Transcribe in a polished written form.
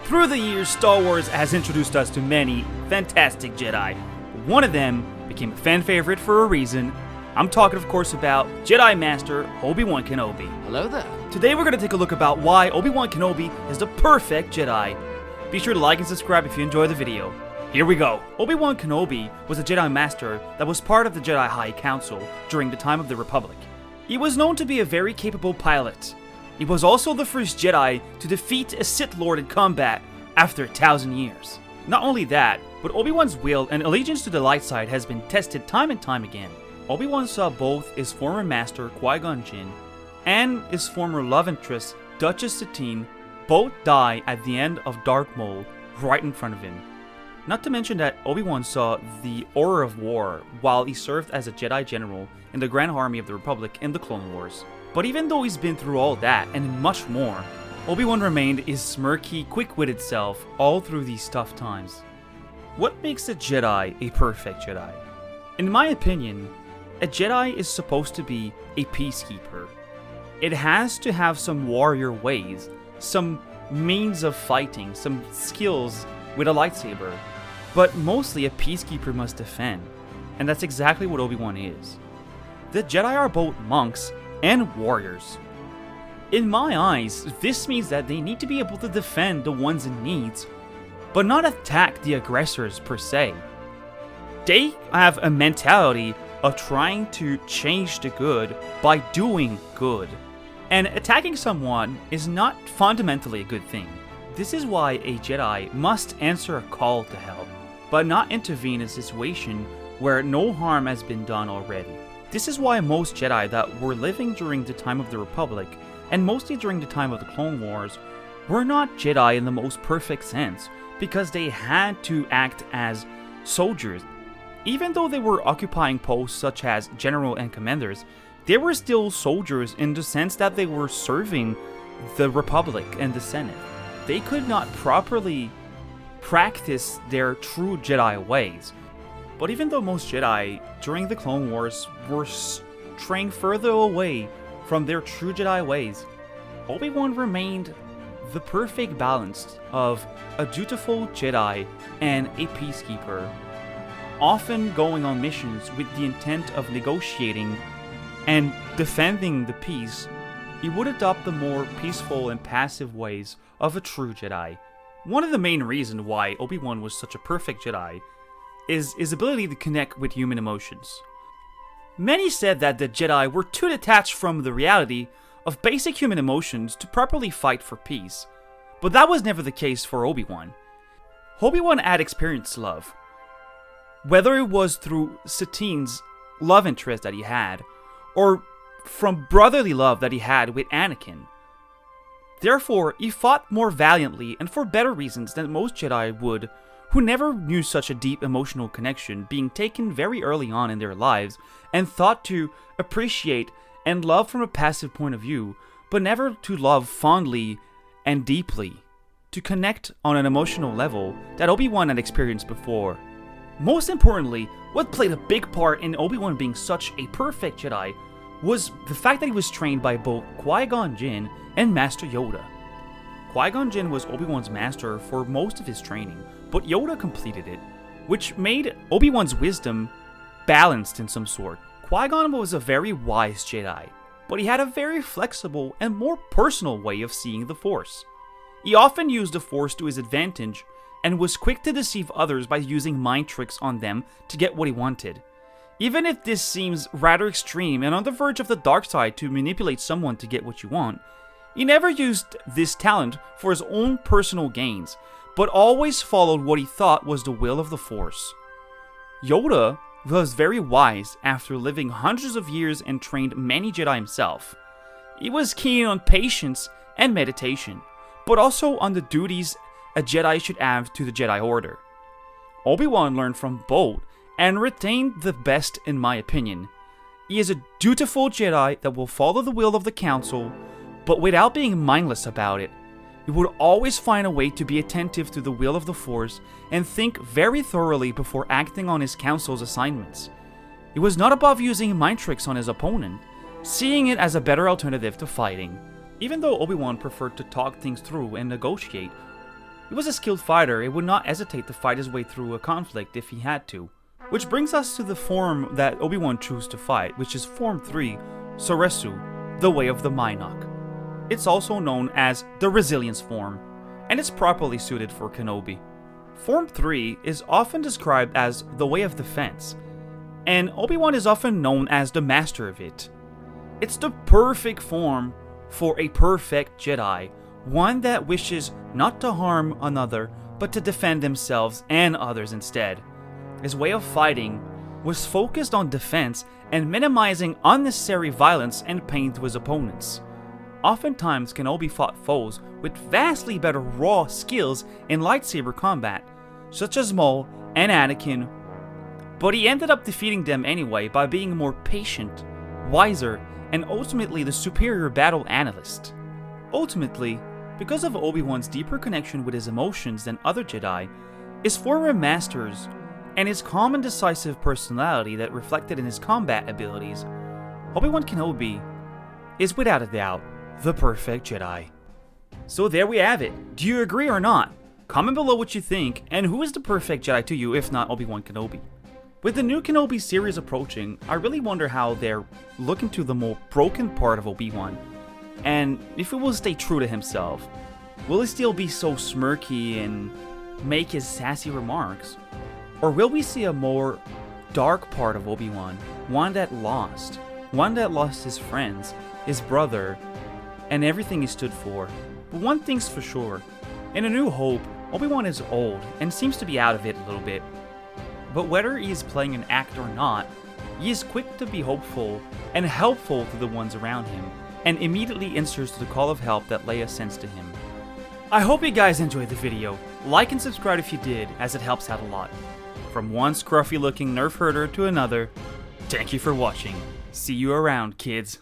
Through the years, Star Wars has introduced us to many fantastic Jedi. One of them became a fan favorite for a reason. I'm talking, of course, about Jedi Master Obi-Wan Kenobi. Hello there. Today we're going to take a look about why Obi-Wan Kenobi is the perfect Jedi. Be sure to like and subscribe if you enjoy the video. Here we go. Obi-Wan Kenobi was a Jedi Master that was part of the Jedi High Council during the time of the Republic. He was known to be a very capable pilot. He was also the first Jedi to defeat a Sith Lord in combat after 1,000 years. Not only that, but Obi-Wan's will and allegiance to the light side has been tested time and time again. Obi-Wan saw both his former master Qui-Gon Jinn and his former love interest Duchess Satine both die at the end of Dark Maul right in front of him. Not to mention that Obi-Wan saw the horror of war while he served as a Jedi General in the Grand Army of the Republic in the Clone Wars. But even though he's been through all that and much more, Obi-Wan remained his smirky, quick-witted self all through these tough times. What makes a Jedi a perfect Jedi? In my opinion, a Jedi is supposed to be a peacekeeper. It has to have some warrior ways, some means of fighting, some skills with a lightsaber. But mostly a peacekeeper must defend, and that's exactly what Obi-Wan is. The Jedi are both monks and warriors. In my eyes, this means that they need to be able to defend the ones in need, but not attack the aggressors per se. They have a mentality of trying to change the good by doing good, and attacking someone is not fundamentally a good thing. This is why a Jedi must answer a call to help, but not intervene in a situation where no harm has been done already. This is why most Jedi that were living during the time of the Republic, and mostly during the time of the Clone Wars, were not Jedi in the most perfect sense, because they had to act as soldiers. Even though they were occupying posts such as general and commanders, they were still soldiers in the sense that they were serving the Republic and the Senate. They could not properly practice their true Jedi ways. But even though most Jedi during the Clone Wars were straying further away from their true Jedi ways, Obi-Wan remained the perfect balance of a dutiful Jedi and a peacekeeper, often going on missions with the intent of negotiating and defending the peace. He would adopt the more peaceful and passive ways of a true Jedi. One of the main reasons why Obi-Wan was such a perfect Jedi is his ability to connect with human emotions. Many said that the Jedi were too detached from the reality of basic human emotions to properly fight for peace, but that was never the case for Obi-Wan. Obi-Wan had experienced love, whether it was through Satine's love interest that he had, or from brotherly love that he had with Anakin. Therefore, he fought more valiantly and for better reasons than most Jedi would, who never knew such a deep emotional connection, being taken very early on in their lives and thought to appreciate and love from a passive point of view, but never to love fondly and deeply, to connect on an emotional level that Obi-Wan had experienced before. Most importantly, what played a big part in Obi-Wan being such a perfect Jedi was the fact that he was trained by both Qui-Gon Jinn and Master Yoda. Qui-Gon Jinn was Obi-Wan's master for most of his training, but Yoda completed it, which made Obi-Wan's wisdom balanced in some sort. Qui-Gon was a very wise Jedi, but he had a very flexible and more personal way of seeing the Force. He often used the Force to his advantage and was quick to deceive others by using mind tricks on them to get what he wanted. Even if this seems rather extreme and on the verge of the dark side to manipulate someone to get what you want, he never used this talent for his own personal gains, but always followed what he thought was the will of the Force. Yoda was very wise after living hundreds of years and trained many Jedi himself. He was keen on patience and meditation, but also on the duties a Jedi should have to the Jedi Order. Obi-Wan learned from both and retained the best in my opinion. He is a dutiful Jedi that will follow the will of the Council, but without being mindless about it. He would always find a way to be attentive to the will of the Force and think very thoroughly before acting on his Council's assignments. He was not above using mind tricks on his opponent, seeing it as a better alternative to fighting. Even though Obi-Wan preferred to talk things through and negotiate, He was a skilled fighter and would not hesitate to fight his way through a conflict if he had to. Which brings us to the form that Obi-Wan chose to fight, which is Form 3, Soresu, the Way of the Mynock. It's also known as the Resilience form, and it's properly suited for Kenobi. Form 3 is often described as the Way of the Fence, and Obi-Wan is often known as the master of it. It's the perfect form for a perfect Jedi, one that wishes not to harm another, but to defend themselves and others instead. His way of fighting was focused on defense and minimizing unnecessary violence and pain to his opponents. Oftentimes, Kenobi fought foes with vastly better raw skills in lightsaber combat, such as Maul and Anakin, but he ended up defeating them anyway by being more patient, wiser, and ultimately the superior battle analyst. Ultimately, because of Obi-Wan's deeper connection with his emotions than other Jedi, his former masters, and his calm and decisive personality that reflected in his combat abilities, Obi-Wan Kenobi is without a doubt the perfect Jedi. So there we have it. Do you agree or not? Comment below what you think, and who is the perfect Jedi to you if not Obi-Wan Kenobi? With the new Kenobi series approaching, I really wonder how they're looking to the more broken part of Obi-Wan, and if he will stay true to himself. Will he still be so smirky and make his sassy remarks? Or will we see a more dark part of Obi-Wan, one that lost his friends, his brother, and everything he stood for? But one thing's for sure, in A New Hope, Obi-Wan is old and seems to be out of it a little bit. But whether he is playing an act or not, he is quick to be hopeful and helpful to the ones around him, and immediately answers to the call of help that Leia sends to him. I hope you guys enjoyed the video. Like and subscribe if you did, as it helps out a lot. From one scruffy looking nerf herder to another, thank you for watching. See you around, kids.